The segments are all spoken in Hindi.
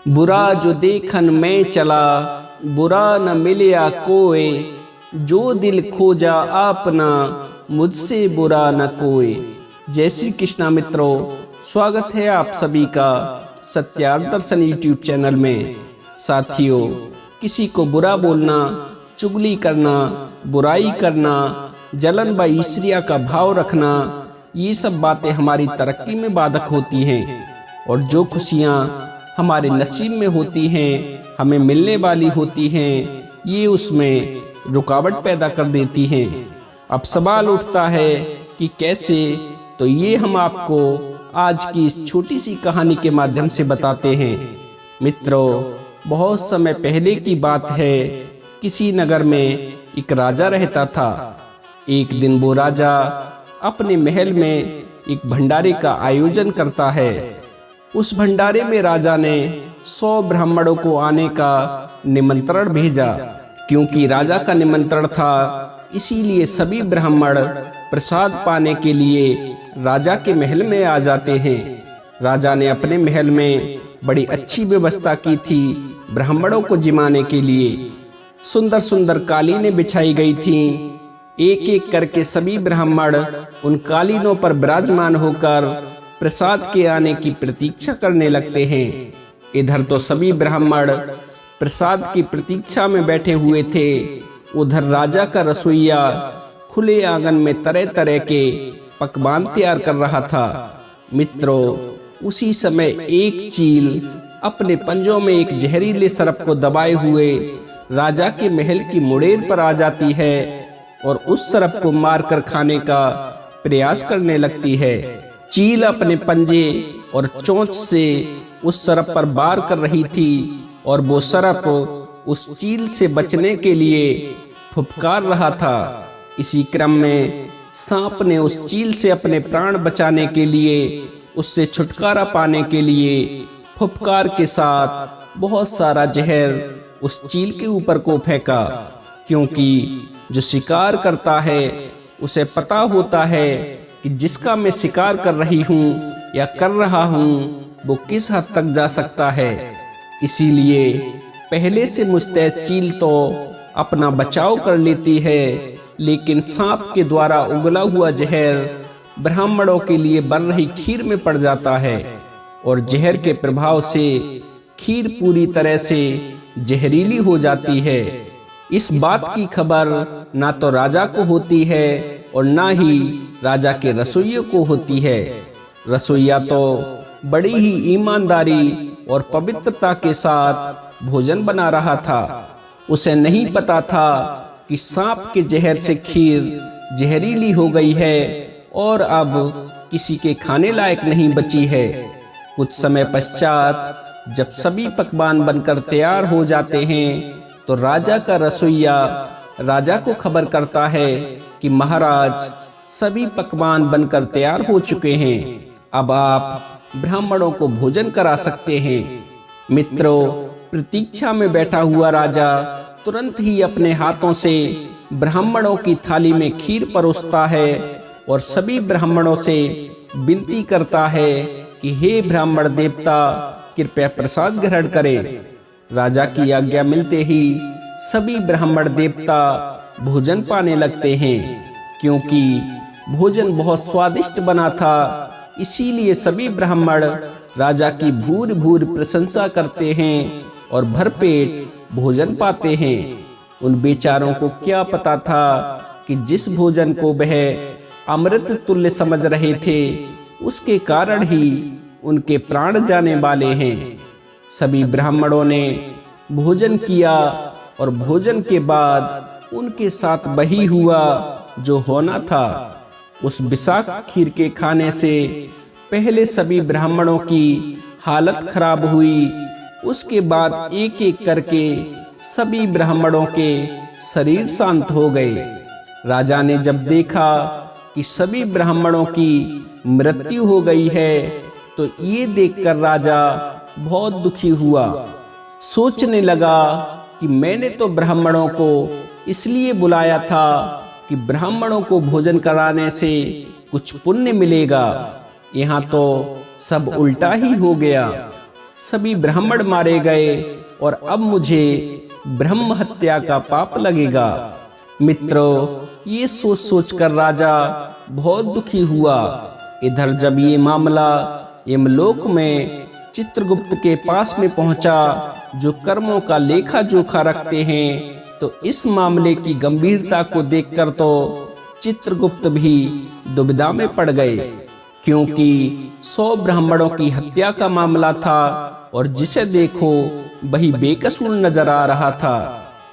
बुरा जो देखन मैं चला, बुरा न मिलया कोय। जो दिल खोजा आपना, मुझसे बुरा न कोय। जय श्री कृष्णा मित्रों, स्वागत है आप सभी का सत्यार्थ दर्शन यूट्यूब चैनल में। साथियों, किसी को बुरा बोलना, चुगली करना, बुराई करना, जलन व ईर्ष्या का भाव रखना, ये सब बातें हमारी तरक्की में बाधक होती हैं। और जो खुशियाँ हमारे नसीब में होती हैं, हमें मिलने वाली होती हैं, ये उसमें रुकावट पैदा कर देती हैं। अब सवाल उठता है कि कैसे, तो ये हम आपको आज की इस छोटी सी कहानी के माध्यम से बताते हैं। मित्रों, बहुत समय पहले की बात है। किसी नगर में एक राजा रहता था। एक दिन वो राजा अपने महल में एक भंडारे का आयोजन करता है। उस भंडारे में राजा ने 100 ब्राह्मणों को आने का निमंत्रण भेजा। क्योंकि राजा का निमंत्रण था, इसीलिए सभी ब्राह्मण प्रसाद पाने के लिए राजा के महल में आ जाते हैं। राजा ने अपने महल में बड़ी अच्छी व्यवस्था की थी ब्राह्मणों को जिमाने के लिए। सुंदर सुंदर कालीनें बिछाई गई थीं। एक एक करके सभी ब्राह्मण उन कालीनों पर विराजमान होकर प्रसाद के आने की प्रतीक्षा करने लगते हैं। इधर तो सभी ब्राह्मण प्रसाद की प्रतीक्षा में बैठे हुए थे। उधर राजा का रसोइया खुले आंगन में तरह तरह के पकवान तैयार कर रहा था। मित्रों, उसी समय एक चील अपने पंजों में एक जहरीले सर्प को दबाए हुए राजा के महल की मुड़ेर पर आ जाती है और उस सर्प को मारकर खाने का प्रयास करने लगती है। चील अपने पंजे और चोंच से उस सर्प पर वार कर रही थी और वो सर्प उस चील से बचने के लिए फुफकार रहा था। इसी क्रम में सांप ने उस चील से अपने प्राण बचाने के लिए, उससे छुटकारा पाने के लिए फुफकार के साथ बहुत सारा जहर उस चील के ऊपर को फेंका। क्योंकि जो शिकार करता है उसे पता होता है कि जिसका मैं शिकार कर रही हूँ या कर रहा हूँ वो किस हद तक जा सकता है। इसीलिए पहले से मुस्तैद चील तो अपना बचाव कर लेती है, लेकिन सांप के द्वारा उगला हुआ जहर ब्राह्मणों के लिए बन रही खीर में पड़ जाता है और जहर के प्रभाव से खीर पूरी तरह से जहरीली हो जाती है। इस बात की खबर ना तो राजा को होती है और ना ही राजा के रसोइये को होती है। रसोइया तो बड़ी ही ईमानदारी और पवित्रता के साथ भोजन बना रहा था। उसे नहीं पता था कि सांप के जहर से खीर जहरीली हो गई है और अब किसी के खाने लायक नहीं बची है। कुछ समय पश्चात जब सभी पकवान बनकर तैयार हो जाते हैं तो राजा का रसोइया राजा को खबर करता है कि महाराज, सभी पकवान बनकर तैयार हो चुके हैं, अब आप ब्राह्मणों को भोजन करा सकते हैं। मित्रों, प्रतीक्षा में बैठा हुआ राजा तुरंत ही अपने हाथों से ब्राह्मणों की थाली में खीर परोसता है और सभी ब्राह्मणों से विनती करता है कि हे ब्राह्मण देवता, कृपया प्रसाद ग्रहण करें। राजा की आज्ञा मिलते ही सभी ब्राह्मण देवता भोजन पाने लगते हैं। क्योंकि भोजन बहुत स्वादिष्ट बना था, इसीलिए सभी ब्राह्मण राजा की भूर भूर प्रशंसा करते हैं और भरपेट भोजन पाते हैं। उन बेचारों को क्या पता था कि जिस भोजन को वह अमृत तुल्य समझ रहे थे, उसके कारण ही उनके प्राण जाने वाले हैं। सभी ब्राह्मणों ने भोजन किया और भोजन के बाद उनके साथ वही हुआ जो होना था। उस विषाक्त खीर के खाने से पहले सभी ब्राह्मणों की हालत खराब हुई। उसके बाद एक एक करके सभी ब्राह्मणों के शरीर शांत हो गए। राजा ने जब देखा कि सभी ब्राह्मणों की मृत्यु हो गई है तो ये देखकर राजा बहुत दुखी हुआ। सोचने लगा कि मैंने तो ब्राह्मणों को इसलिए बुलाया था कि ब्राह्मणों को भोजन कराने से कुछ पुण्य मिलेगा, यहाँ तो सब उल्टा ही हो गया। सभी ब्राह्मण मारे गए और अब मुझे ब्रह्म हत्या का पाप लगेगा। मित्रों, ये सोच सोचकर राजा बहुत दुखी हुआ। इधर जब ये मामला यमलोक में चित्रगुप्त के पास में पहुंचा, जो कर्मों का लेखा जोखा रखते हैं, तो इस मामले की गंभीरता को देखकर तो चित्रगुप्त भी दुविधा में पड़ गए, क्योंकि 100 ब्राह्मणों की हत्या का मामला था और जिसे देखो वही बेकसूर नजर आ रहा था।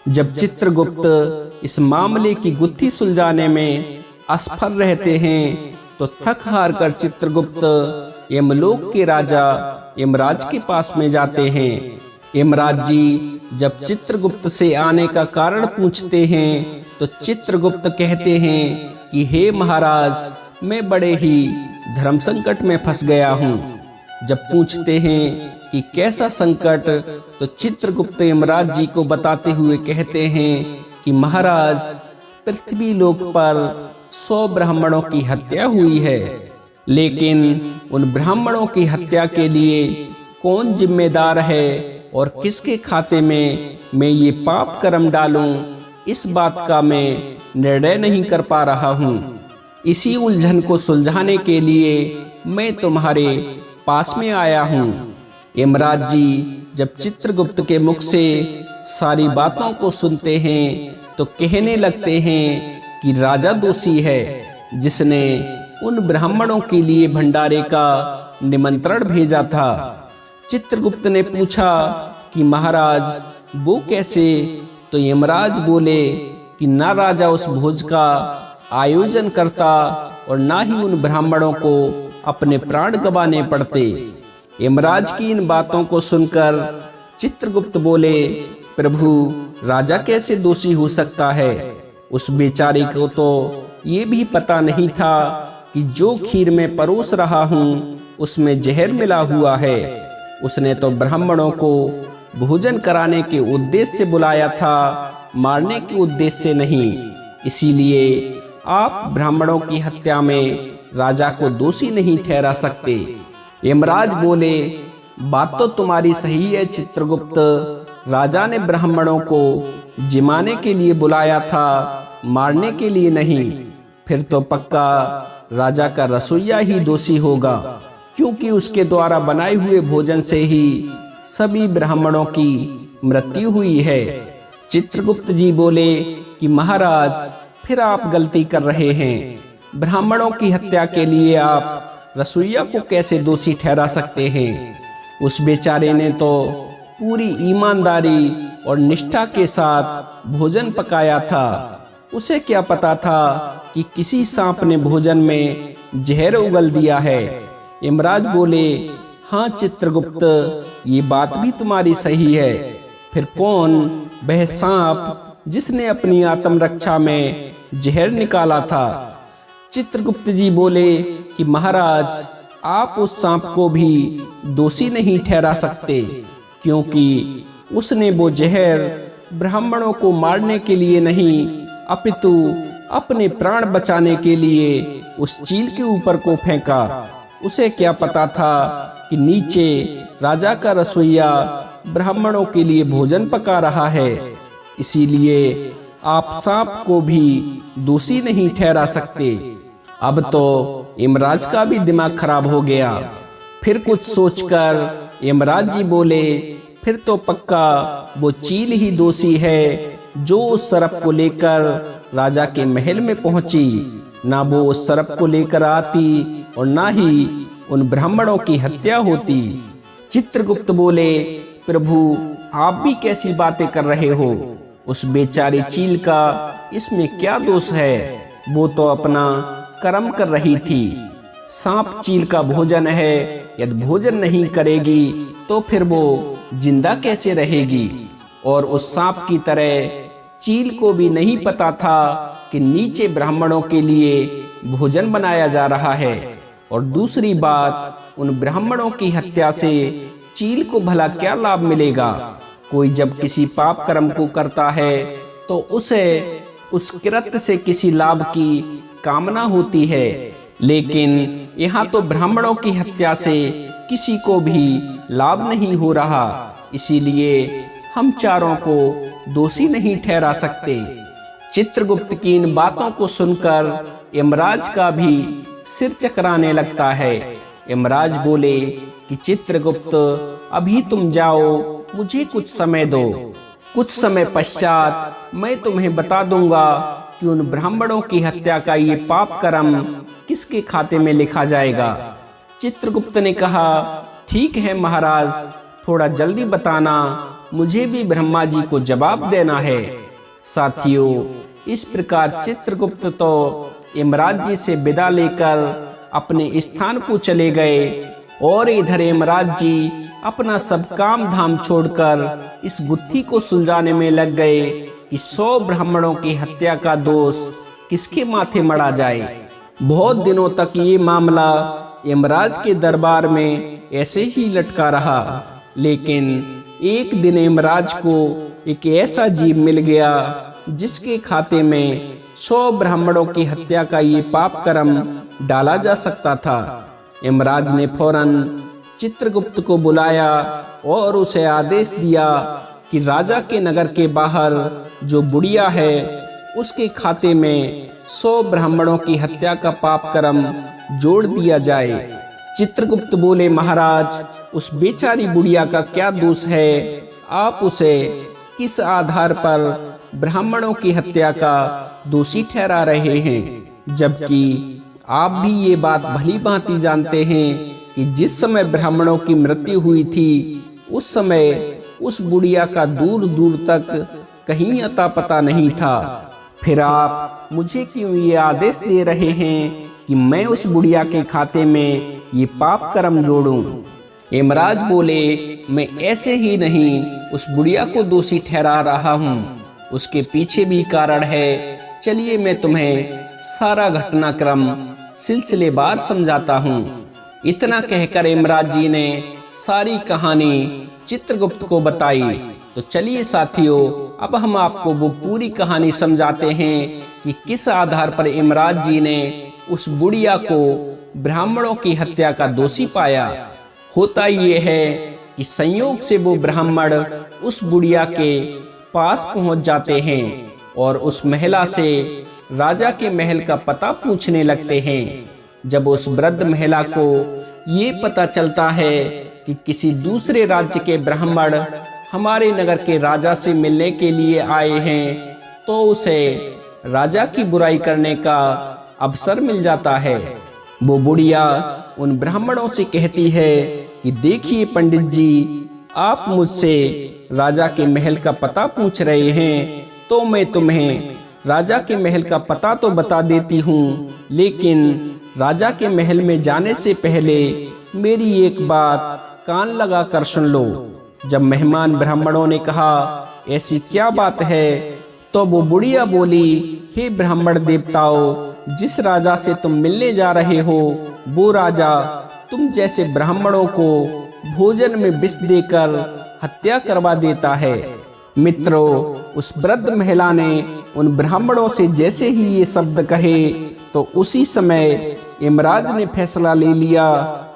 जब चित्रगुप्त इस मामले की गुत्थी सुलझाने में असफल रहते हैं, तो थक हार कर चित्रगुप्त यमलोक के राजा यमराज के पास में जाते हैं। यमराज जी जब चित्रगुप्त से आने का कारण पूछते हैं, तो चित्रगुप्त कहते हैं कि हे महाराज, मैं बड़े ही धर्म संकट में फंस गया हूँ। जब पूछते हैं कि कैसा संकट, तो चित्रगुप्त यमराज जी को बताते हुए कहते हैं कि महाराज, पृथ्वी लोक पर 100 ब्राह्मणों की हत्या हुई है, लेकिन उन ब्राह्मणों की हत्या के लिए कौन जिम्मेदार है और किसके खाते में मैं ये पाप कर्म डालूं, इस बात का मैं निर्णय नहीं कर पा रहा हूँ। इसी उलझन को सुलझाने के लिए मैं तुम्हारे पास में आया हूँ। यमराज जी जब चित्रगुप्त के मुख से सारी बातों को सुनते हैं, तो कहने लगते हैं कि राजा दोषी है, जिसने उन ब्राह्मणों के लिए भंडारे का निमंत्रण भेजा था। चित्रगुप्त ने पूछा कि महाराज, वो कैसे? तो यमराज बोले कि ना राजा उस भोज का आयोजन करता और ना ही उन ब्राह्मणों को अपने प्राण गंवाने पड़ते। यमराज की इन बातों को सुनकर चित्रगुप्त बोले, प्रभु, राजा कैसे दोषी हो सकता है? उस बेचारे को तो ये भी पता नहीं था कि जो खीर में परोस रहा हूँ उसमें जहर मिला हुआ है। उसने तो ब्राह्मणों को भोजन कराने के उद्देश्य से बुलाया था, मारने के उद्देश्य से नहीं। इसीलिए आप ब्राह्मणों की हत्या में राजा को दोषी नहीं ठहरा सकते। यमराज बोले, बात तो तुम्हारी सही है चित्रगुप्त, राजा ने ब्राह्मणों को जिमाने के लिए बुलाया था, मारने के लिए नहीं। फिर तो पक्का राजा का रसोइया ही दोषी होगा, क्योंकि उसके द्वारा बनाए हुए भोजन से ही सभी ब्राह्मणों की मृत्यु हुई है। चित्रगुप्त जी बोले कि महाराज, फिर आप गलती कर रहे हैं। ब्राह्मणों की हत्या के लिए आप रसोइया को कैसे दोषी ठहरा सकते हैं? उस बेचारे ने तो पूरी ईमानदारी और निष्ठा के साथ भोजन पकाया था। उसे क्या पता था कि किसी सांप ने भोजन में जहर उगल दिया है। यमराज बोले, हाँ चित्रगुप्त, ये बात भी तुम्हारी सही है। फिर कौन वह सांप जिसने अपनी आत्मरक्षा में जहर निकाला था? चित्रगुप्त जी बोले कि महाराज, आप उस सांप को भी दोषी नहीं ठहरा सकते, क्योंकि उसने वो जहर ब्राह्मणों को मारने के लिए नहीं, अपितु अपने प्राण बचाने के लिए उस चील के ऊपर को फेंका। उसे क्या पता था कि नीचे राजा का रसोइया ब्राह्मणों के लिए भोजन पका रहा है। इसीलिए आप सांप को भी दोषी नहीं ठहरा सकते। अब तो यमराज का भी दिमाग खराब हो गया। फिर कुछ सोचकर यमराज जी बोले, फिर तो पक्का वो चील ही दोषी है, जो उस सर्प को लेकर राजा के महल में पहुंची। ना वो उस सर्प को लेकर आती और ना ही उन ब्राह्मणों की हत्या होती। चित्रगुप्त बोले, प्रभु, आप भी कैसी बातें कर रहे हो? उस बेचारी चील का इसमें क्या दोष है? वो तो अपना कर्म कर रही थी। सांप चील का भोजन है, यदि भोजन नहीं करेगी तो फिर वो जिंदा कैसे रहेगी? और उस सांप की तरह चील को भी नहीं पता था कि नीचे ब्राह्मणों के लिए भोजन बनाया जा रहा है। और दूसरी बात, उन ब्राह्मणों की हत्या से चील को भला क्या लाभ मिलेगा? कोई जब किसी पाप कर्म को करता है तो उसे उस कृत्य से किसी लाभ की कामना होती है, लेकिन यहाँ तो ब्राह्मणों की हत्या से किसी को भी लाभ नहीं हो रहा, इसीलिए हम चारों को दोषी नहीं ठहरा सकते। चित्रगुप्त की इन बातों को सुनकर यमराज का भी सिर चकराने लगता है। यमराज बोले कि चित्रगुप्त, अभी तुम जाओ, मुझे कुछ समय दो। कुछ समय पश्चात मैं तुम्हें बता दूंगा कि उन ब्राह्मणों की हत्या का ये पाप कर्म किसके खाते में लिखा जाएगा। चित्रगुप्त ने कहा, ठीक है महाराज, थोड़ा जल्दी बताना, मुझे भी ब्रह्मा जी को जवाब देना है। साथियों, इस प्रकार चित्रगुप्त तो यमराज जी से विदा लेकर अपने स्थान को चले गए और इधर यमराज जी अपना सब काम धाम छोड़कर इस गुत्थी को सुलझाने में लग गए कि 100 ब्राह्मणों की हत्या का दोष किसके माथे मढ़ा जाए। बहुत दिनों तक ये मामला यमराज के दरबार में ऐसे ही लटका रहा, लेकिन एक दिन यमराज को एक ऐसा जीव मिल गया जिसके खाते में 100 ब्राह्मणों की हत्या का ये पाप कर्म डाला जा सकता था। यमराज ने फौरन चित्रगुप्त को बुलाया और उसे आदेश दिया कि राजा के नगर के बाहर जो बुढ़िया है उसके खाते में 100 ब्राह्मणों की हत्या का पाप कर्म जोड़ दिया जाए। चित्रगुप्त बोले, महाराज, उस बेचारी बुढ़िया का क्या दोष है? आप उसे किस आधार पर ब्राह्मणों की हत्या का दोषी ठहरा रहे हैं, जबकि आप भी ये बात भली भांति जानते हैं कि जिस समय ब्राह्मणों की मृत्यु हुई थी उस समय उस बुढ़िया का दूर दूर तक कहीं अता पता नहीं था। फिर आप मुझे क्यों ये आदेश दे रहे हैं कि मैं उस बुढ़िया के खाते में ये पाप कर्म जोड़ूं? यमराज बोले, मैं ऐसे ही नहीं उस बुढ़िया को दोषी ठहरा रहा हूँ, उसके पीछे भी कारण है। चलिए मैं तुम्हें सारा घटनाक्रम सिलसिलेवार समझाता हूँ। इतना कहकर यमराज जी ने सारी कहानी चित्रगुप्त को बताई। तो चलिए साथियों, अब हम आपको वो पूरी कहानी समझाते हैं कि किस आधार पर यमराज जी ने उस बुढ़िया को ब्राह्मणों की हत्या का दोषी पाया। होता ये है कि संयोग से वो ब्राह्मण उस बुढ़िया के पास पहुंच जाते हैं और उस महिला से राजा के महल का पता पूछने लगते हैं। जब उस वृद्ध महिला को ये पता चलता है कि किसी दूसरे राज्य के ब्राह्मण हमारे नगर के राजा से मिलने के लिए आए हैं, तो उसे राजा की बुराई करने का अवसर मिल जाता है। वो बुढ़िया उन ब्राह्मणों से कहती है कि देखिए पंडित जी, आप मुझसे राजा के महल का पता पूछ रहे हैं, तो मैं तुम्हें राजा के महल का पता तो बता देती हूँ, लेकिन राजा के महल में जाने से पहले मेरी एक बात कान लगा कर सुन लो। जब मेहमान ब्राह्मणों ने कहा, ऐसी क्या बात है, तो वो बुढ़िया बोली, हे ब्राह्मण देवताओं, जिस राजा से तुम मिलने जा रहे हो वो राजा तुम जैसे ब्राह्मणों को भोजन में विष देकर हत्या करवा देता है। मित्रों, उस वृद्ध महिला ने उन ब्राह्मणों से जैसे ही ये शब्द कहे तो उसी समय यमराज ने फैसला ले लिया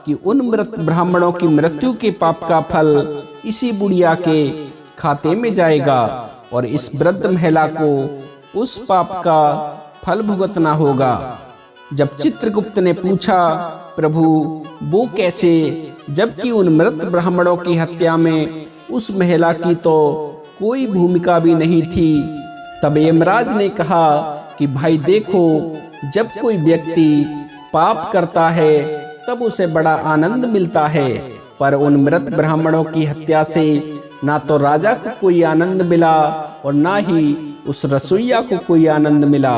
कि उन मृत ब्राह्मणों की मृत्यु के पाप का फल इसी बुढ़िया के खाते में जाएगा और इस वृद्ध महिला को उस पाप का फल भुगतना होगा। जब चित्रगुप्त ने पूछा, प्रभु वो कैसे, जबकि उन मृत ब्राह्मणों की हत्या में उस महिला की तो कोई भूमिका भी नहीं थी, तब यमराज ने कहा कि भाई देखो, जब कोई व्यक्ति पाप करता है तब उसे बड़ा आनंद मिलता है, पर उन मृत ब्राह्मणों की हत्या से ना तो राजा को कोई आनंद मिला और ना ही उस रसोइया को कोई आनंद मिला।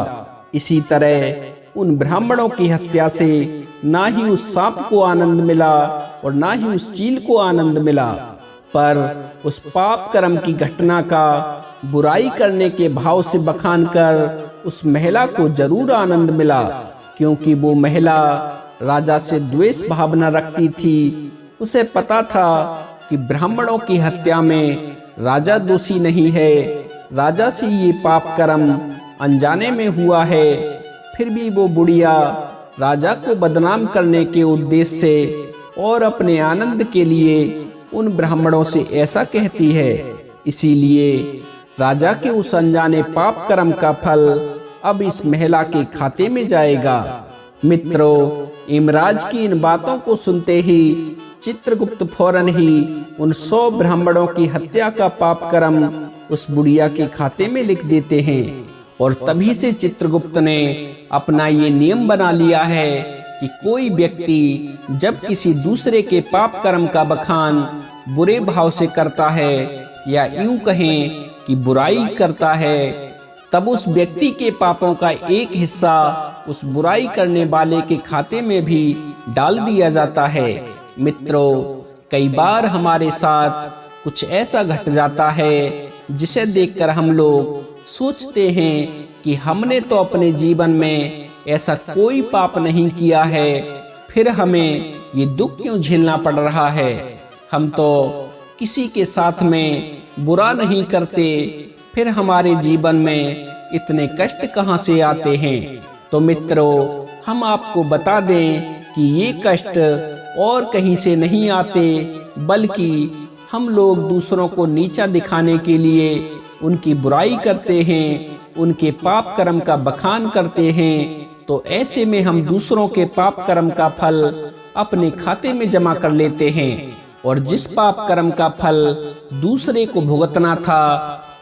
इसी तरह उन ब्राह्मणों की हत्या से ना ही उस सांप को आनंद मिला और ना ही उस चील को आनंद मिला, पर उस पाप कर्म की घटना का बुराई करने के भाव से बखान कर उस महिला को जरूर आनंद मिला, क्योंकि वो महिला राजा से द्वेष भावना रखती थी। उसे पता था कि ब्राह्मणों की हत्या में राजा दोषी नहीं है, राजा से ये पाप कर्म अनजाने में हुआ है। फिर भी वो बुढ़िया राजा को बदनाम करने के उद्देश्य से और अपने आनंद के लिए उन ब्राह्मणों से ऐसा कहती है। इसीलिए राजा के उस अनजाने पाप कर्म का फल अब इस महिला के खाते में जाएगा। मित्रों, यमराज की इन बातों को सुनते ही चित्रगुप्त फौरन ही उन 100 ब्राह्मणों की हत्या का पाप कर्म उस बुढ़िया के खाते में लिख देते हैं। और तभी से चित्रगुप्त ने अपना ये नियम बना लिया है कि कोई व्यक्ति जब किसी दूसरे के पाप कर्म का बखान बुरे भाव से करता है या यूं कहें कि बुराई करता है, तब उस व्यक्ति के पापों का एक हिस्सा उस बुराई करने वाले के खाते में भी डाल दिया जाता है। मित्रों, कई बार हमारे साथ कुछ ऐसा घट जाता है जिसे देखकर हम लोग सोचते हैं कि हमने तो अपने जीवन में ऐसा कोई पाप नहीं किया है, फिर हमें ये दुख क्यों झेलना पड़ रहा है। हम तो किसी के साथ में बुरा नहीं करते, फिर हमारे जीवन में इतने कष्ट कहाँ से आते हैं। तो मित्रों, हम आपको बता दें कि ये कष्ट और कहीं से नहीं आते, बल्कि हम लोग दूसरों को नीचा दिखाने के लिए उनकी बुराई करते हैं, उनके पाप कर्म का बखान करते हैं। तो ऐसे में हम दूसरों के पाप कर्म का फल अपने खाते में जमा कर लेते हैं, और जिस पाप कर्म का फल दूसरे को भुगतना था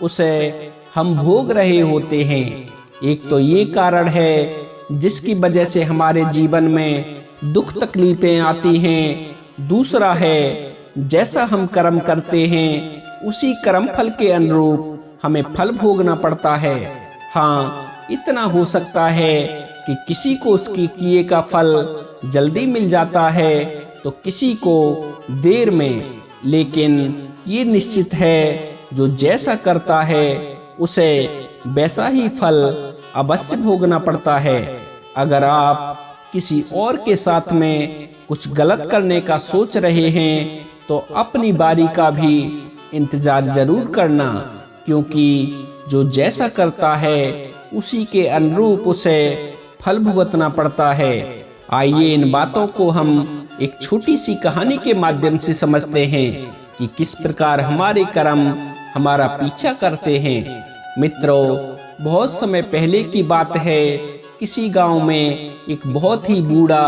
उसे हम भोग रहे होते हैं। एक तो ये कारण है जिसकी वजह से हमारे जीवन में दुख तकलीफें आती हैं। दूसरा है, जैसा हम कर्म करते हैं उसी कर्म फल के अनुरूप हमें फल भोगना पड़ता है। हाँ, इतना हो सकता है कि किसी को उसकी किए का फल जल्दी मिल जाता है तो किसी को देर में, लेकिन ये निश्चित है जो जैसा करता है उसे वैसा ही फल अवश्य भोगना पड़ता है। अगर आप किसी और के साथ में कुछ गलत करने का सोच रहे हैं तो अपनी बारी का भी इंतजार जरूर करना, क्योंकि जो जैसा करता है उसी के अनुरूप उसे फल भुगतना पड़ता है। आइए इन बातों को हम एक छोटी सी कहानी के माध्यम से समझते हैं कि किस प्रकार हमारे कर्म हमारा पीछा करते हैं। मित्रों, बहुत समय पहले की बात है, किसी गांव में एक बहुत ही बूढ़ा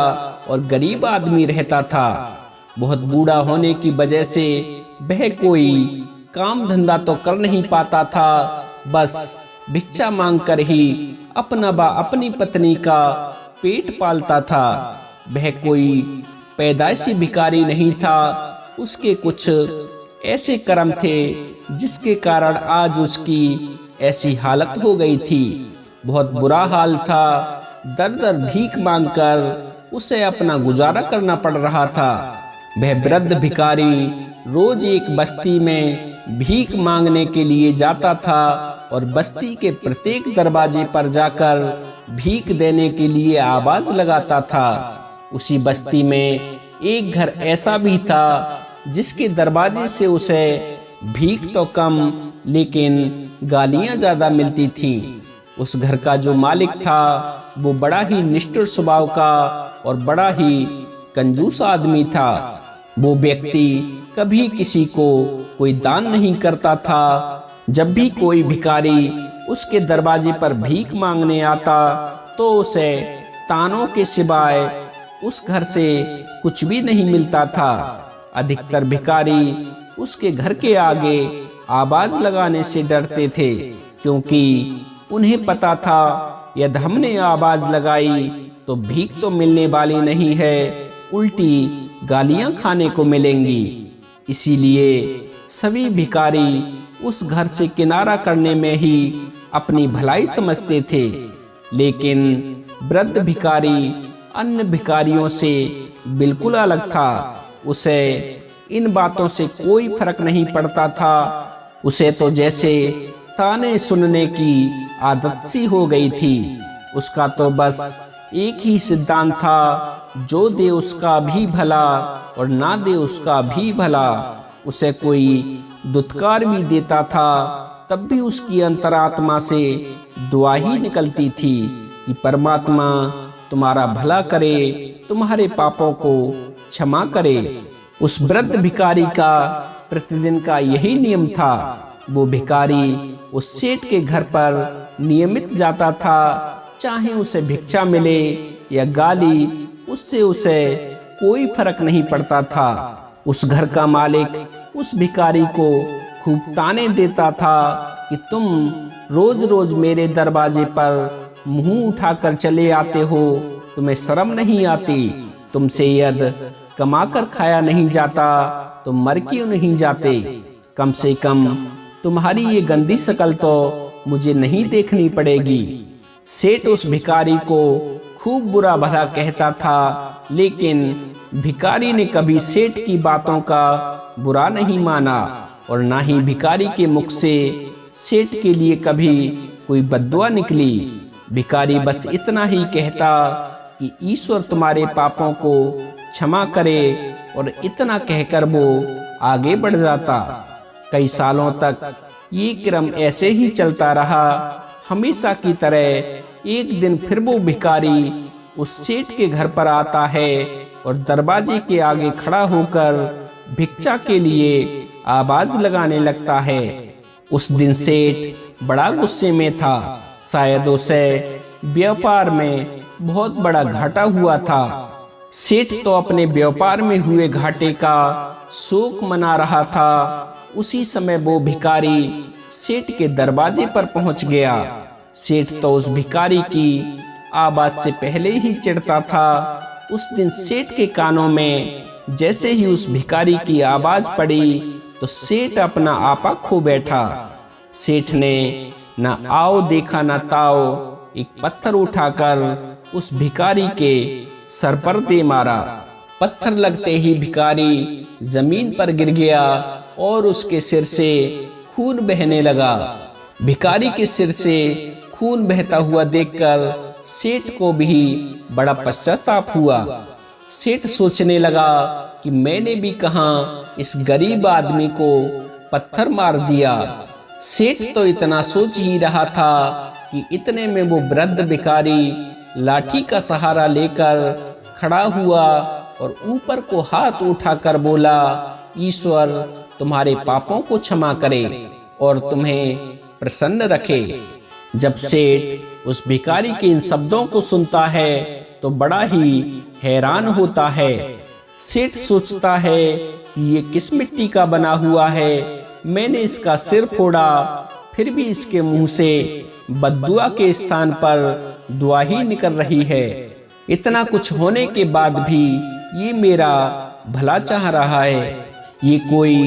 और गरीब आदमी रहता था। बहुत बूढ़ा होने की वजह से वह कोई काम धंधा तो कर नहीं पाता था, बस भिक्षा मांगकर ही अपना व अपनी पत्नी का पेट पालता था। वह कोई पैदाइशी भिखारी नहीं था, उसके कुछ ऐसे कर्म थे जिसके कारण आज उसकी ऐसी हालत हो गई थी। बहुत बुरा हाल था, दर दर भीख मांगकर उसे अपना गुजारा करना पड़ रहा था। वह वृद्ध भिखारी रोज एक बस्ती में भीख मांगने के लिए जाता था और बस्ती के प्रत्येक दरवाजे पर जाकर भीख देने के लिए आवाज लगाता था। उसी बस्ती में एक घर ऐसा भी था जिसके दरवाजे से उसे भीख तो कम लेकिन गालियां ज्यादा मिलती थी। उस घर का जो मालिक था वो बड़ा ही निष्ठुर स्वभाव का और बड़ा ही कंजूस आदमी था। वो व्यक्ति कभी किसी को कोई दान नहीं करता था। जब भी कोई भिखारी उसके दरवाजे पर भीख मांगने आता तो उसे तानों के सिवाय उस घर से कुछ भी नहीं मिलता था। अधिकतर भिखारी उसके घर के आगे आवाज लगाने से डरते थे, क्योंकि उन्हें पता था यदि हमने आवाज लगाई तो भीख तो मिलने वाली नहीं है, उल्टी गालियां खाने को मिलेंगी। इसीलिए सभी भिखारी उस घर से किनारा करने में ही अपनी भलाई समझते थे। लेकिन वृद्ध भिखारी अन्य भिखारियों से बिल्कुल अलग था। उसे इन बातों से कोई फर्क नहीं पड़ता था। उसे तो जैसे ताने सुनने की आदत सी हो गई थी। उसका तो बस एक ही सिद्धांत था, जो दे उसका भी भला और ना दे उसका भी भला। उसे कोई दुत्कार भी देता था तब भी उसकी अंतरात्मा से दुआ ही निकलती थी कि परमात्मा तुम्हारा भला करे, तुम्हारे पापों को क्षमा करे। उस वृद्ध भिखारी का प्रतिदिन का यही नियम था। वो भिखारी उस सेठ के घर पर नियमित जाता था। चाहे उसे भिक्षा मिले या गाली, उससे उसे कोई फर्क नहीं पड़ता था। उस घर का मालिक उस भिखारी को खूब ताने देता था कि तुम रोज रोज मेरे दरवाजे पर मुंह उठाकर चले आते हो, तुम्हें शर्म नहीं आती? तुमसे यदि कमाकर खाया नहीं जाता तो मर क्यों नहीं जाते? कम से कम तुम्हारी ये गंदी शक्ल तो मुझे नहीं देखनी पड़ेगी। सेठ उस भिखारी को खूब बुरा भला कहता था, लेकिन भिखारी ने कभी सेठ की बातों का बुरा नहीं माना और ना ही भिखारी के मुख से सेठ के लिए कभी कोई बद्दुआ निकली। भिखारी बस इतना ही कहता कि ईश्वर तुम्हारे पापों को क्षमा करे, और इतना कहकर वो आगे बढ़ जाता। कई सालों तक ये क्रम ऐसे ही चलता रहा। हमेशा की तरह एक दिन फिर वो भिखारी उस सेठ के घर पर आता है और दरवाजे के आगे खड़ा होकर भिक्षा के लिए आवाज लगाने लगता है। उस दिन सेठ बड़ा गुस्से में था। शायद उसे व्यापार में बहुत बड़ा घाटा हुआ था। सेठ तो अपने व्यापार में हुए घाटे का शोक मना रहा था। उसी समय वो भिखारी सेठ के दरवाजे पर पहुंच गया। सेठ तो उस भिखारी की आवाज से पहले ही चिढ़ता था। उस दिन सेठ के कानों में जैसे ही उस भिखारी की आवाज पड़ी तो सेठ अपना आपा खो बैठा। सेठ ने न आओ देखा न ताओ, एक पत्थर उठाकर उस भिखारी के सर पर दे मारा। पत्थर लगते ही भिखारी जमीन पर गिर गया और उसके सिर से खून बहने लगा। भिखारी के सिर से खून बहता हुआ देखकर सेठ को भी बड़ा पश्चाताप हुआ। सेठ सोचने लगा कि मैंने भी कहां इस गरीब आदमी को पत्थर मार दिया। सेठ तो इतना सोच ही रहा था कि इतने में वो वृद्ध भिखारी लाठी का सहारा लेकर खड़ा हुआ और ऊपर को हाथ उठाकर बोला, ईश्वर तुम्हारे पापों को क्षमा करे और तुम्हें प्रसन्न रखे। जब सेठ उस भिखारी के इन शब्दों को सुनता है तो बड़ा ही हैरान होता है। सेठ सोचता है कि ये किस मिट्टी का बना हुआ है। मैंने इसका सिर फोड़ा, फिर भी इसके मुंह से बद्दुआ के स्थान पर दुआ ही निकल रही है। इतना कुछ होने के बाद भी ये मेरा भला चाह रहा है। ये कोई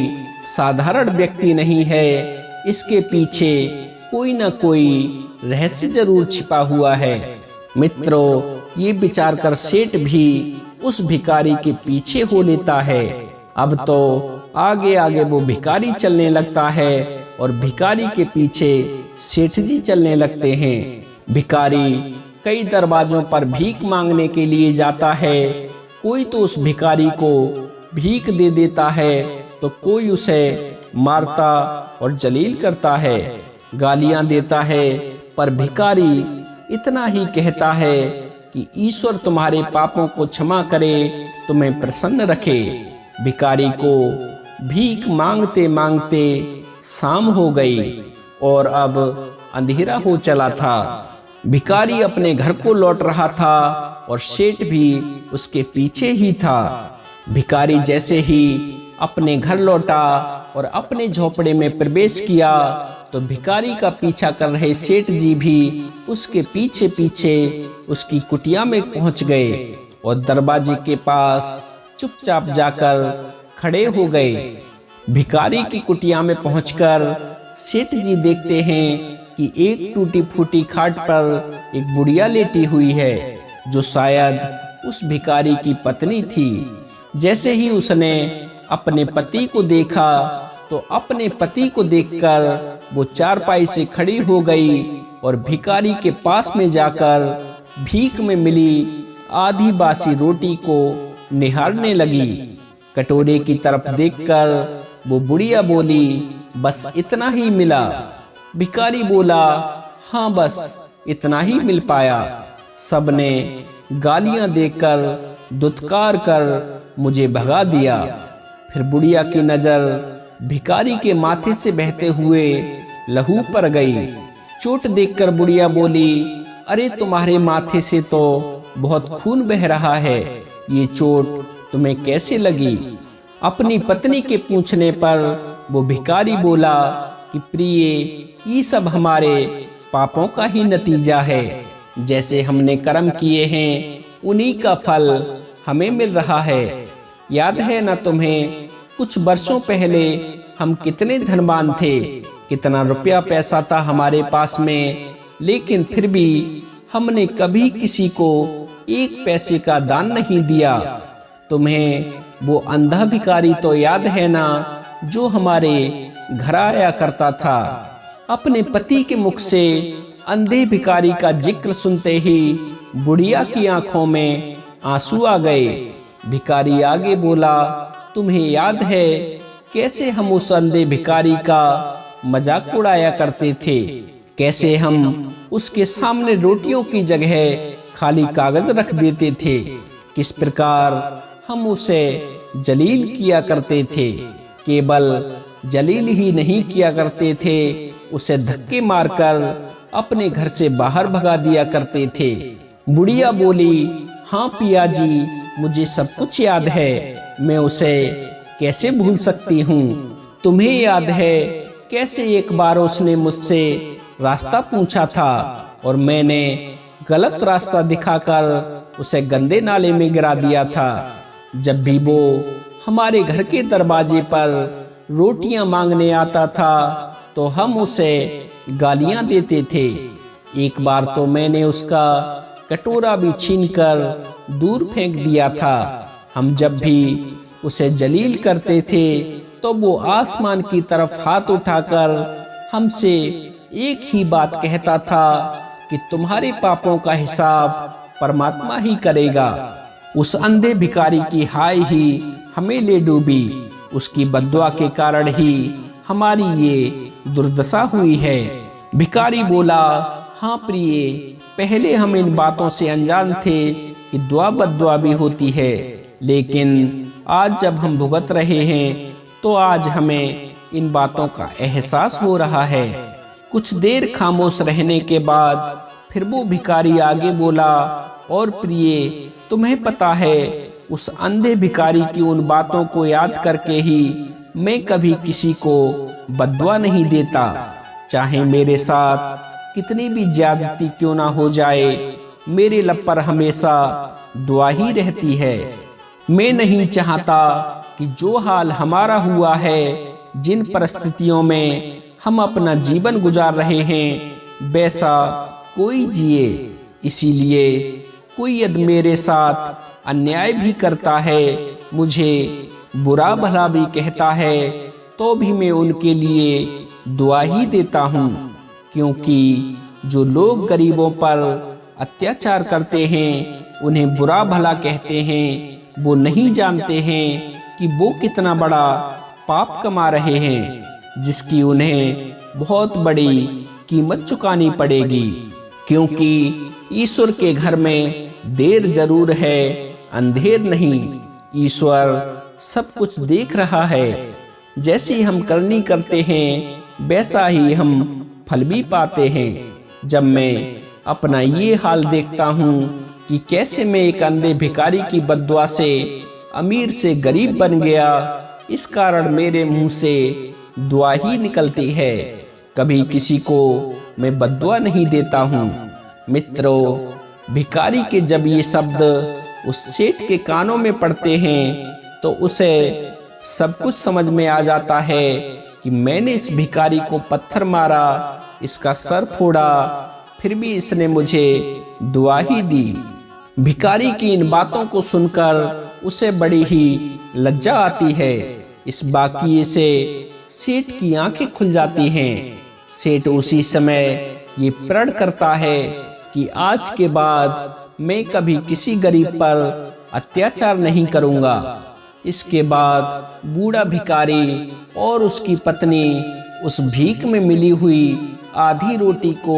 साधारण व्यक्ति नहीं है, इसके पीछे कोई न कोई रहस्य जरूर छिपा हुआ है। मित्रों, ये विचार कर सेठ भी उस भिखारी के पीछे हो लेता है। अब तो आगे आगे वो भिखारी चलने लगता है और भिखारी के पीछे सेठ जी चलने लगते हैं। भिखारी कई दरवाजों पर भीख मांगने के लिए जाता है। कोई तो उस भिखारी को भीख दे देता है तो कोई उसे मारता और जलील करता है, गालियां देता है। पर भिखारी इतना ही कहता है कि ईश्वर तुम्हारे पापों को क्षमा करे, तुम्हें प्रसन्न रखे। भिखारी को भीख मांगते मांगते शाम हो गई और अब अंधेरा हो चला था। भिखारी अपने घर को लौट रहा था और सेठ भी उसके पीछे ही था। भिखारी जैसे ही अपने घर लौटा और अपने झोपड़े में प्रवेश किया तो भिखारी का पीछा कर रहे सेठ जी भी उसके पीछे पीछे उसकी कुटिया में पहुंच गए और दरवाजे के पास चुपचाप जाकर खड़े हो गए। भिखारी की कुटिया में पहुंचकर सेठ जी देखते हैं कि एक टूटी फूटी खाट पर एक बुढ़िया लेटी हुई है, जो शायद उस भिखारी की पत्नी थी। जैसे ही उसने अपने पति को देखा तो अपने पति को देखकर वो चारपाई से खड़ी हो गई और भिखारी के पास में जाकर भीख में मिली आधी बासी रोटी को निहारने लगी। कटोरे की तरफ देखकर वो बुढ़िया बोली, बस इतना ही मिला। भिखारी बोला, हाँ बस इतना ही मिल पाया। सबने गालियां देकर दुत्कार कर मुझे भगा दिया। फिर बुढ़िया की नजर भिखारी के माथे से बहते हुए लहू पर गई। चोट देखकर बुढ़िया बोली, अरे तुम्हारे माथे से तो बहुत खून बह रहा है, ये चोट तुम्हें कैसे लगी? अपनी पत्नी के पूछने पर वो भिखारी बोला कि प्रिय, ये सब हमारे पापों का ही नतीजा है। जैसे हमने कर्म किए हैं उन्हीं का फल हमें मिल रहा है। याद है ना तुम्हें, कुछ वर्षों पहले हम कितने धनवान थे, कितना रुपया पैसा था हमारे पास में, लेकिन फिर भी हमने कभी किसी को एक पैसे का दान नहीं दिया। तुम्हें वो अंधा भिखारी तो याद है ना, जो हमारे घर आया करता था? अपने पति के मुख से अंधे भिखारी का जिक्र सुनते ही बुढ़िया की आंखों में आंसू आ गए। भिखारी आगे बोला, तुम्हें याद है कैसे हम उस अंधे भिखारी का मजाक उड़ाया करते थे? कैसे हम उसके सामने रोटियों की जगह खाली कागज रख देते थे? किस प्रकार हम उसे जलील किया करते थे। केवल जलील ही नहीं किया करते थे, उसे धक्के मारकर अपने घर से बाहर भगा दिया करते थे। बुढ़िया बोली, हाँ पिया जी, मुझे सब कुछ याद है, मैं उसे कैसे भूल सकती हूँ। तुम्हें याद है कैसे एक बार उसने मुझसे रास्ता पूछा था और मैंने गलत रास्ता दिखाकर उसे गंदे नाले में गिरा दिया था। जब भी वो हमारे घर के दरवाजे पर रोटियां मांगने आता था तो हम उसे गालियां देते थे। एक बार तो मैंने उसका कटोरा भी छीनकर दूर फेंक दिया था। हम जब भी उसे जलील करते थे तो वो आसमान की तरफ हाथ उठाकर हमसे एक ही बात कहता था कि तुम्हारे पापों का हिसाब परमात्मा ही करेगा। उस अंधे भिखारी की हाय ही हमें ले डूबी। उसकी बद्दुआ के कारण ही हमारी ये दुर्दशा हुई है। भिखारी बोला, हाँ प्रिय, पहले हम इन बातों से अनजान थे कि दुआ बद्दुआ भी होती है, लेकिन आज जब हम भुगत रहे हैं तो आज हमें इन बातों का एहसास हो रहा है। कुछ देर खामोश रहने के बाद फिर वो भिखारी आगे बोला, और प्रिय, तुम्हें पता है उस अंधे भिखारी की उन बातों को याद करके ही मैं कभी किसी को बद्दुआ नहीं देता। चाहे मेरे साथ कितनी भी ज्यादती क्यों ना हो जाए, मेरे लब पर हमेशा दुआ ही रहती है। मैं नहीं चाहता कि जो हाल हमारा हुआ है, जिन परिस्थितियों में हम अपना जीवन गुजार रहे हैं, वैसा कोई जिए। इसीलिए कोई यदि मेरे साथ अन्याय भी करता है, मुझे बुरा भला भी कहता है, तो भी मैं उनके लिए दुआ ही देता हूँ। क्योंकि जो लोग गरीबों पर अत्याचार करते हैं, उन्हें बुरा भला कहते हैं, वो नहीं जानते हैं कि वो कितना बड़ा पाप कमा रहे हैं, जिसकी उन्हें बहुत बड़ी कीमत चुकानी पड़ेगी। क्योंकि ईश्वर के घर में देर जरूर है, अंधेर नहीं। ईश्वर सब कुछ देख रहा है। जैसी हम करनी करते हैं, वैसा ही हम फल भी पाते हैं। जब मैं अपना ये हाल देखता हूँ कि कैसे मैं एक अंधे भिखारी की बद्दुआ से अमीर से गरीब बन गया, इस कारण मेरे मुंह से दुआ ही निकलती है। कभी किसी को मैं बद्दुआ नहीं देता हूँ। मित्रों, भिखारी के जब ये शब्द उस सेठ के कानों में पड़ते हैं तो उसे सब कुछ समझ में आ जाता है कि मैंने इस भिखारी को पत्थर मारा, इसका सर फोड़ा, फिर भी इसने मुझे दुआ ही दी। भिखारी की इन बातों को सुनकर उसे बड़ी ही लज्जा आती है। इस वाकये से सेठ की आंखें खुल जाती हैं। सेठ उसी समय ये प्रण करता है कि आज के बाद मैं कभी किसी गरीब पर अत्याचार नहीं करूंगा। इसके बाद बूढ़ा भिखारी और उसकी पत्नी उस भीख में मिली हुई आधी रोटी को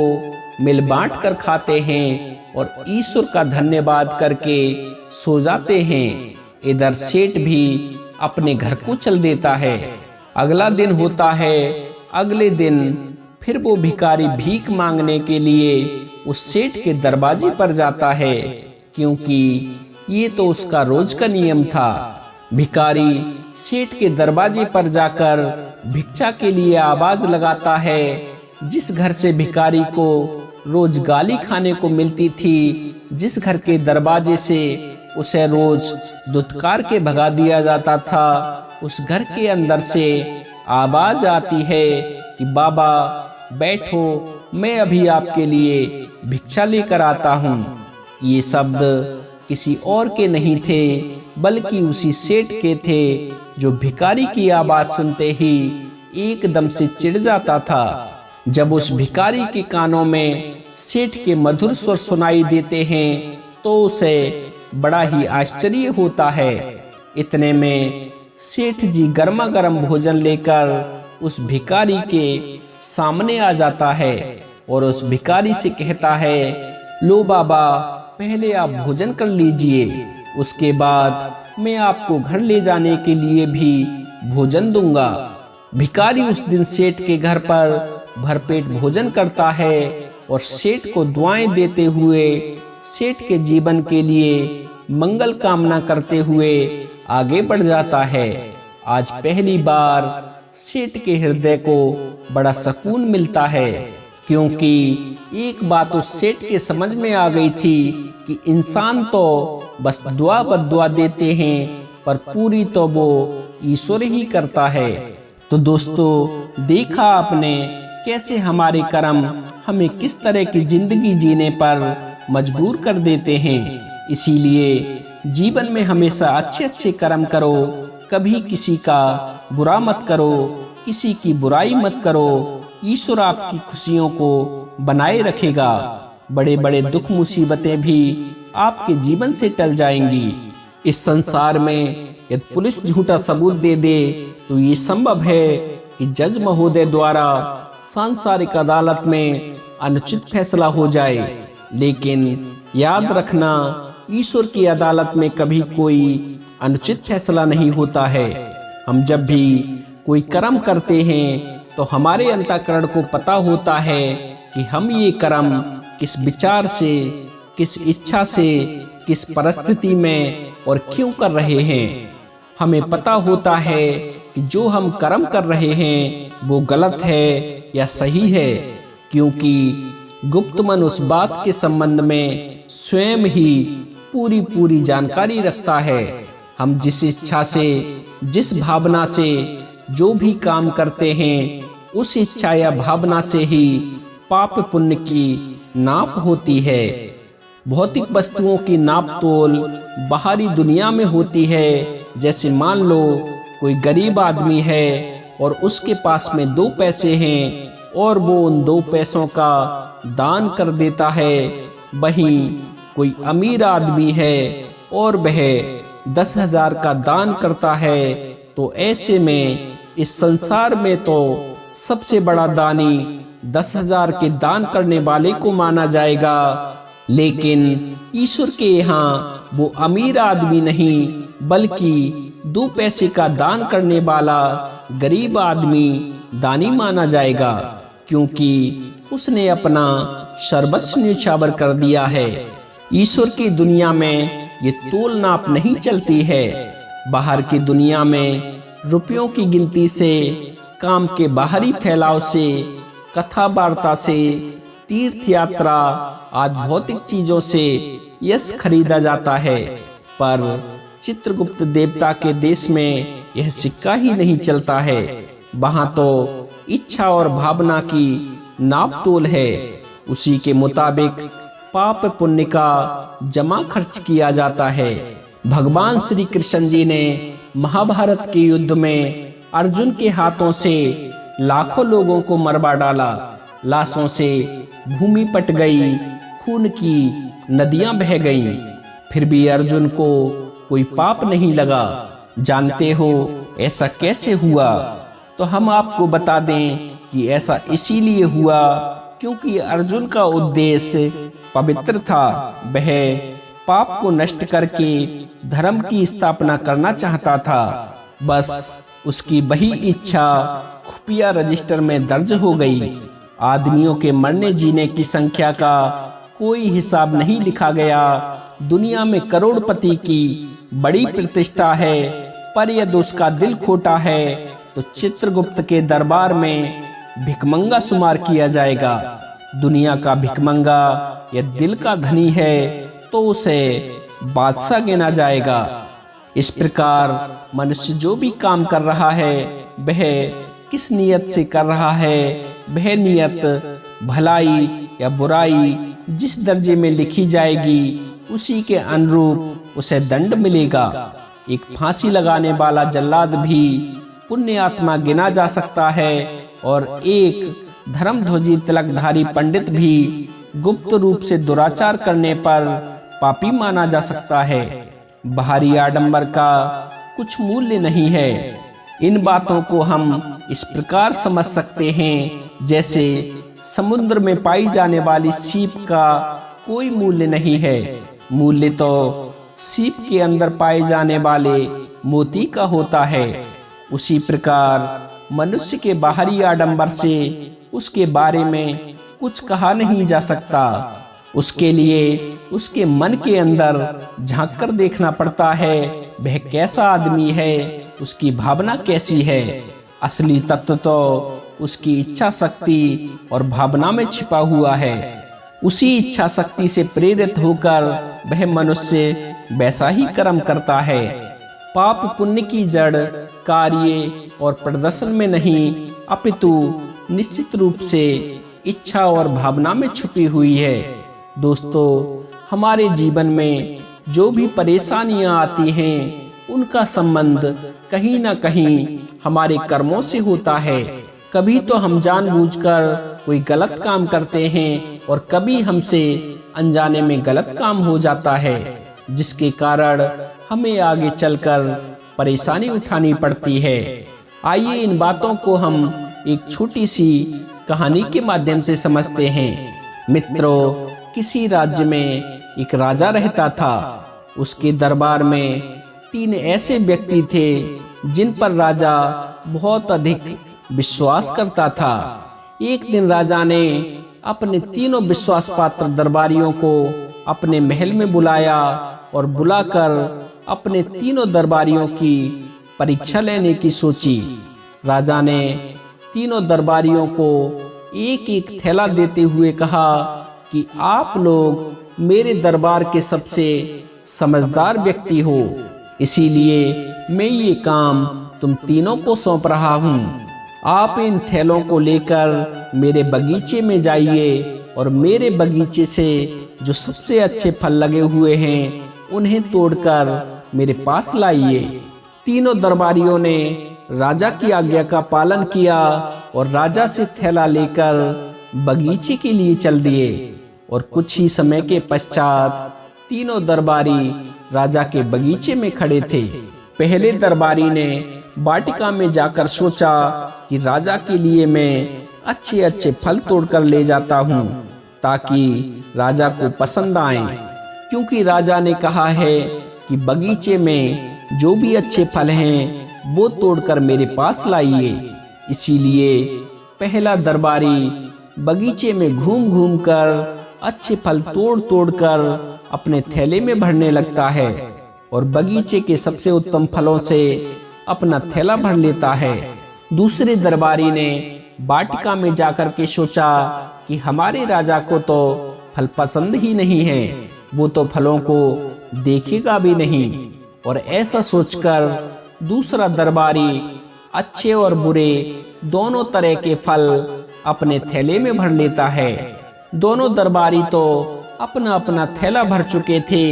मिल बांट कर खाते हैं और ईश्वर का धन्यवाद करके सो जाते हैं। इधर सेठ भी अपने घर को चल देता है। अगला दिन होता है। अगले दिन फिर वो भिखारी भीख मांगने के लिए उस सेठ के दरवाजे पर जाता है, क्योंकि ये तो उसका रोज का नियम था। भिखारी सेठ के दरवाजे पर जाकर भिक्षा के लिए आवाज लगाता है। जिस घर से भिखारी को रोज गाली खाने को मिलती थी, जिस घर के दरवाजे से उसे रोज दुत्कार के भगा दिया जाता था, उस घर के अंदर से आवाज आती है कि बाबा बैठो, मैं अभी आपके लिए भिक्षा लेकर आता हूँ। ये शब्द किसी और के नहीं थे, बल्कि उसी सेठ के थे, जो भिखारी की आवाज सुनते ही एकदम से चिढ़ जाता था। जब उस भिखारी के कानों में सेठ के मधुर स्वर सुनाई देते हैं तो उसे बड़ा ही आश्चर्य होता है। इतने में सेठ जी गर्मा गर्म भोजन लेकर उस भिखारी के सामने आ जाता है और उस भिखारी से कहता है, लो बाबा, पहले आप भोजन कर लीजिए, उसके बाद मैं आपको घर ले जाने के लिए भी भोजन दूंगा। भिखारी उस दिन सेठ के घर पर भरपेट भोजन करता है और सेठ को दुआएं देते हुए सेठ के जीवन के लिए मंगल कामना करते हुए आगे बढ़ जाता है। आज पहली बार सेठ के हृदय को बड़ा सुकून मिलता है, क्योंकि एक बात उस सेठ के समझ में आ गई थी कि इंसान तो बस दुआ बद्दुआ देते हैं, पर पूरी तो वो ईश्वर ही करता है। तो दोस्तों, देखा आपने कैसे हमारे कर्म हमें किस तरह की जिंदगी जीने पर मजबूर कर देते हैं। इसीलिए जीवन में हमेशा अच्छे अच्छे कर्म करो, कभी किसी का बुरा मत करो, किसी की बुराई मत करो। ईश्वर आपकी खुशियों को बनाए रखेगा। बड़े बड़े दुख मुसीबतें भी आपके जीवन से टल जाएंगी। इस संसार में यदि पुलिस झूठा सबूत दे दे तो ये संभव है कि जज महोदय द्वारा सांसारिक अदालत में अनुचित फैसला हो जाए, लेकिन याद रखना, ईश्वर की अदालत में कभी कोई अनुचित फैसला नहीं होता है। हम जब भी कोई कर्म करते हैं तो हमारे अंतःकरण को पता होता है कि हम ये कर्म किस विचार से, किस इच्छा से, किस परिस्थिति में और क्यों कर रहे हैं। हमें पता होता है कि जो हम कर्म कर रहे हैं वो गलत है या सही है, क्योंकि गुप्त मन उस बात के संबंध में स्वयं ही पूरी जानकारी रखता है। हम जिस इच्छा से, जिस भावना से जो भी काम करते हैं, उस इच्छा या भावना से ही पाप पुण्य की नाप होती है। भौतिक वस्तुओं की नाप तोल बाहरी दुनिया में होती है। जैसे मान लो कोई गरीब आदमी है और उसके पास में 2 पैसे हैं और वो उन 2 पैसों का दान कर देता है। वहीं कोई अमीर आदमी है और वह 10,000 का दान करता है। तो ऐसे में इस संसार में तो सबसे बड़ा दानी 10,000 के दान करने वाले को माना जाएगा, लेकिन ईश्वर के यहाँ वो अमीर आदमी नहीं, बल्कि 2 पैसे का दान करने वाला गरीब आदमी दानी माना जाएगा, क्योंकि उसने अपना सर्वस्व न्यौछावर कर दिया है। ईश्वर की दुनिया में ये तोल नाप नहीं चलती है। बाहर की दुनिया में रुपयों की गिनती से, काम के बाहरी फैलाव से, कथा वार्ता से, तीर्थ यात्रा आदि भौतिक चीजों से यश खरीदा जाता है, पर चित्रगुप्त देवता के देश में यह सिक्का ही नहीं चलता है। वहाँ तो इच्छा और भावना की नाप तोल है। उसी के मुताबिक पाप पुण्य का जमा खर्च किया जाता है। भगवान श्री कृष्ण जी ने महाभारत के युद्ध में अर्जुन के हाथों से लाखों लोगों को मरवा डाला। लाशों से भूमि पट गई, खून की नदियां बह गईं, फिर भी अर्जुन को कोई पाप नहीं लगा। जानते हो ऐसा कैसे हुआ? तो हम आपको बता दें कि ऐसा इसीलिए हुआ क्योंकि अर्जुन का उद्देश्य पवित्र था। वह पाप को नष्ट करके धर्म की स्थापना करना चाहता था। बस उसकी वही इच्छा खुफिया रजिस्टर में दर्ज हो गई। आदमियों के मरने जीने की संख्या का कोई हिसाब नहीं लिखा गया। दुनिया में करोड़पति की बड़ी प्रतिष्ठा है, पर यदि उसका दिल खोटा है तो चित्रगुप्त के दरबार में भिखमंगा शुमार किया जाएगा। दुनिया का भिखमंगा या दिल का धनी है तो उसे बादशाह गिना जाएगा। इस प्रकार मनुष्य जो भी काम कर रहा है वह किस नियत से कर रहा है, वह नियत भलाई या बुराई जिस दर्जे में लिखी जाएगी उसी के अनुरूप उसे दंड मिलेगा। एक फांसी लगाने वाला जल्लाद भी पुण्य आत्मा गिना जा सकता है और एक धर्मध्वजी तिलकधारी पंडित भी गुप्त रूप से दुराचार करने पर पापी माना जा सकता है। बाहरी आडंबर का कुछ मूल्य नहीं है। इन बातों को हम इस प्रकार समझ सकते हैं जैसे समुद्र में पाई जाने वाली सीप का कोई मूल्य नहीं है। मूल्य तो सीप के अंदर पाए जाने वाले मोती का होता है। उसी प्रकार मनुष्य के बाहरी आडंबर से उसके बारे में कुछ कहा नहीं जा सकता। उसके लिए उसके मन के अंदर झांक कर देखना पड़ता है, वह कैसा आदमी है, उसकी भावना कैसी है। असली तत्व तो उसकी इच्छा शक्ति और भावना में छिपा हुआ है। उसी इच्छा शक्ति से प्रेरित होकर वह मनुष्य वैसा ही कर्म करता है। पाप पुण्य की जड़ कार्य और प्रदर्शन में नहीं अपितु निश्चित रूप से इच्छा और भावना में छुपी हुई है। दोस्तों, हमारे जीवन में जो भी परेशानियां आती हैं उनका संबंध कहीं ना कहीं हमारे कर्मों से होता है। कभी तो हम जानबूझकर कोई गलत काम करते हैं और कभी हमसे अनजाने में गलत काम हो जाता है, जिसके कारण हमें आगे चलकर परेशानी उठानी पड़ती है। आइए इन बातों को हम एक छोटी सी कहानी के माध्यम से समझते हैं। मित्रों, किसी राज्य में एक राजा रहता था। उसके दरबार में 3 ऐसे व्यक्ति थे जिन पर राजा बहुत अधिक विश्वास करता था। एक दिन राजा ने अपने 3 विश्वास पात्र दरबारियों को अपने महल में बुलाया और बुलाकर अपने 3 दरबारियों की परीक्षा लेने की सोची। राजा ने 3 दरबारियों को एक एक थैला देते हुए कहा कि आप लोग मेरे दरबार के सबसे समझदार व्यक्ति हो, इसीलिए मैं ये काम तुम तीनों को सौंप रहा हूँ। आप इन थैलों को लेकर मेरे बगीचे में जाइए और मेरे बगीचे से जो सबसे अच्छे फल लगे हुए हैं उन्हें तोड़कर मेरे पास लाइए। 3 दरबारियों ने राजा की आज्ञा का पालन किया और राजा से थैला लेकर बगीचे के लिए चल दिए। और कुछ ही समय के पश्चात 3 दरबारी राजा के बगीचे में खड़े थे। पहले दरबारी ने वाटिका में जाकर सोचा कि राजा के लिए मैं अच्छे अच्छे फल तोड़कर ले जाता हूँ ताकि राजा को पसंद आए, क्योंकि राजा ने कहा है कि बगीचे में जो भी अच्छे फल हैं वो तोड़कर मेरे पास लाइए। इसीलिए पहला दरबारी बगीचे में घूम घूम कर अच्छे फल तोड़ तोड़ कर अपने थैले में भरने लगता है और बगीचे के सबसे उत्तम फलों से अपना थैला भर लेता है। दूसरे दरबारी ने वाटिका में जाकर के सोचा कि हमारे राजा को तो फल पसंद ही नहीं है, वो तो फलों को देखेगा भी नहीं। और ऐसा सोचकर दूसरा दरबारी अच्छे और बुरे दोनों तरह के फल अपने थैले में भर लेता है। दोनों दरबारी तो अपना अपना थैला भर चुके थे।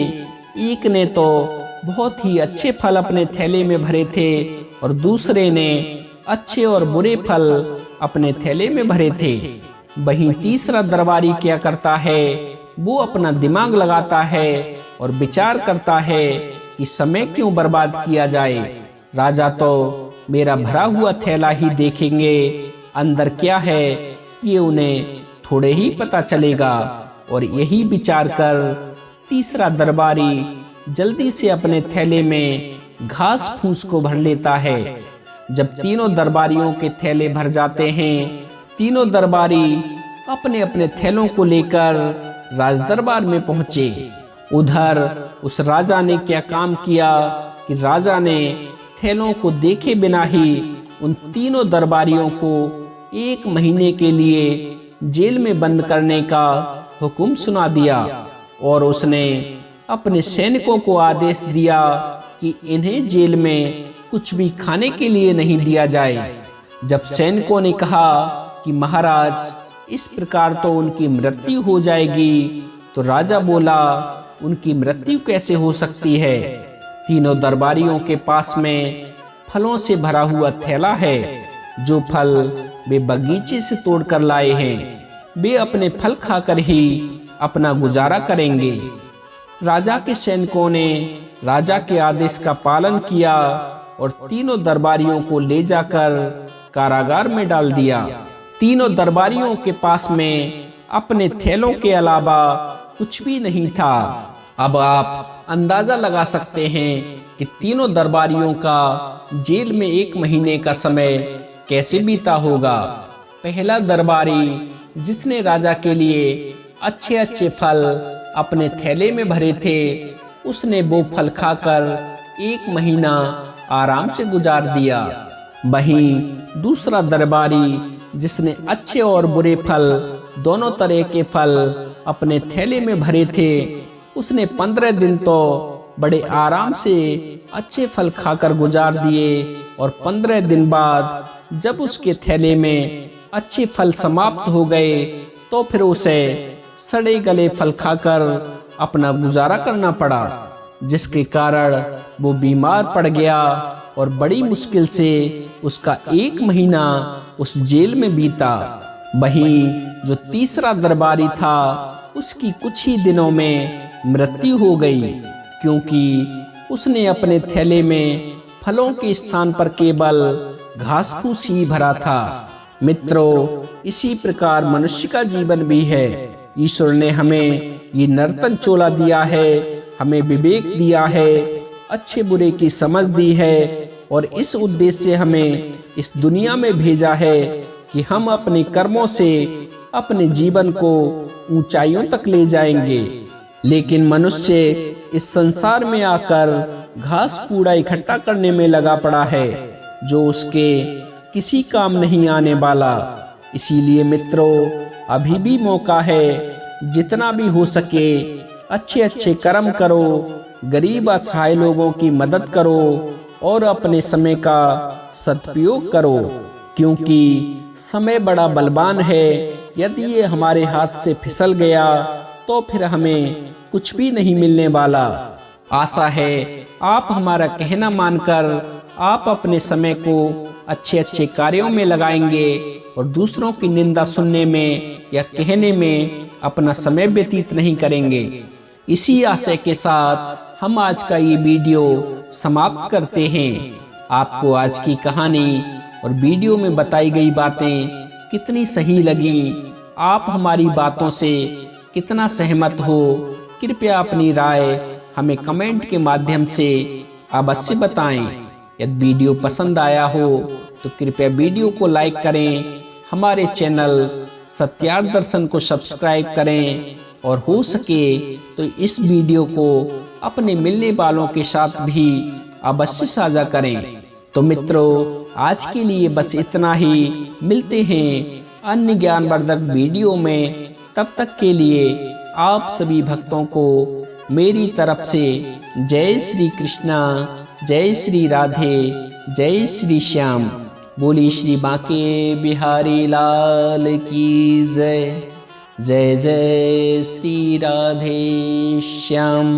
एक ने तो बहुत ही अच्छे फल अपने थैले में भरे थे और दूसरे ने अच्छे और बुरे फल अपने थैले में भरे थे। वहीं तीसरा दरबारी क्या करता है, वो अपना दिमाग लगाता है और विचार करता है कि समय क्यों बर्बाद किया जाए। राजा तो मेरा भरा हुआ थैला ही देखेंगे, अंदर क्या है ये उन्हें थोड़े ही पता चलेगा। और यही विचार कर तीसरा दरबारी जल्दी से अपने थैले में घास फूस को भर लेता है। जब तीनों दरबारियों के थैले भर जाते हैं, तीनों दरबारी अपने अपने थैलों को लेकर राजदरबार में पहुंचे। उधर उस राजा ने क्या काम किया कि राजा ने थैलों को देखे बिना ही उन तीनों दरबारियों को 1 महीने के लिए जेल में बंद करने का हुक्म सुना दिया और उसने अपने सैनिकों को आदेश दिया कि इन्हें जेल में कुछ भी खाने के लिए नहीं दिया जाए। जब सैनिकों ने कहा कि महाराज इस प्रकार तो उनकी मृत्यु हो जाएगी, तो राजा बोला उनकी मृत्यु कैसे हो सकती है। तीनों दरबारियों के पास में फलों से भरा हुआ थैला है। जो फल वे बगीचे से तोड़कर लाए हैं, वे अपने फल खाकर ही अपना गुजारा करेंगे। राजा के सैनिकों ने राजा के आदेश का पालन किया और तीनों दरबारियों को ले जाकर कारागार में डाल दिया। तीनों दरबारियों के पास में अपने थैलों के अलावा कुछ भी नहीं था। अब आप अंदाजा लगा सकते हैं कि तीनों दरबारियों का जेल में 1 महीने का समय कैसे बीता होगा। पहला दरबारी जिसने राजा के लिए अच्छे अच्छे फल अपने थैले में भरे थे, उसने वो फल खाकर 1 महीना आराम से गुजार दिया। वहीं दूसरा दरबारी जिसने अच्छे और बुरे फल, दोनों तरह के फल अपने थैले में भरे थे, उसने 15 दिन तो बड़े आराम से अच्छे फल खाकर गुजार दिए और 15 दिन बाद जब उसके थैले में अच्छे फल समाप्त हो गए, तो फिर उसे सड़े गले फल खाकर अपना गुजारा करना पड़ा, जिसके कारण वो बीमार पड़ गया और बड़ी मुश्किल से उसका 1 महीना उस जेल में बीता। वहीं जो तीसरा दरबारी था, उसकी कुछ ही दिनों में मृत्यु हो गई, क्योंकि उसने अपने थैले में फलों के स्थान पर केवल घास फूस ही भरा था। मित्रों, इसी प्रकार मनुष्य का जीवन भी है। ईश्वर ने हमें ये नर्तन चोला दिया है, हमें विवेक दिया है, अच्छे बुरे की समझ दी है और इस उद्देश्य से हमें इस दुनिया में भेजा है कि हम अपने कर्मों से अपने जीवन को ऊंचाइयों तक ले जाएंगे। लेकिन मनुष्य इस संसार में आकर घास कूड़ा इकट्ठा करने में लगा पड़ा है, जो उसके किसी काम नहीं आने वाला। इसीलिए मित्रों, अभी भी मौका है, जितना भी हो सके अच्छे अच्छे कर्म करो, गरीब असहाय लोगों की मदद करो और अपने समय का सदुपयोग करो, क्योंकि समय बड़ा बलवान है। यदि ये हमारे हाथ से फिसल गया तो फिर हमें कुछ भी नहीं मिलने वाला। आशा है आप हमारा कहना मानकर आप अपने समय को अच्छे अच्छे कार्यों में लगाएंगे और दूसरों की निंदा सुनने में या कहने में अपना समय व्यतीत नहीं करेंगे। इसी आशय के साथ हम आज का ये वीडियो समाप्त करते हैं। आपको आज की कहानी और वीडियो में बताई गई बातें कितनी सही लगी, आप हमारी बातों से कितना सहमत हो, कृपया अपनी राय हमें कमेंट के माध्यम से अवश्य बताएं। यदि वीडियो पसंद आया हो तो कृपया वीडियो को लाइक करें, हमारे चैनल सत्यार्थ दर्शन को सब्सक्राइब करें और हो सके तो इस वीडियो को अपने मिलने वालों के साथ भी अवश्य साझा करें। तो मित्रों, आज के लिए बस इतना ही। मिलते हैं अन्य ज्ञानवर्धक वीडियो में। तब तक के लिए आप सभी भक्तों को मेरी तरफ से जय श्री कृष्णा, जय श्री राधे, जय श्री श्याम। बोली श्री बांके बिहारी लाल की जय। जय जय श्री राधे श्याम।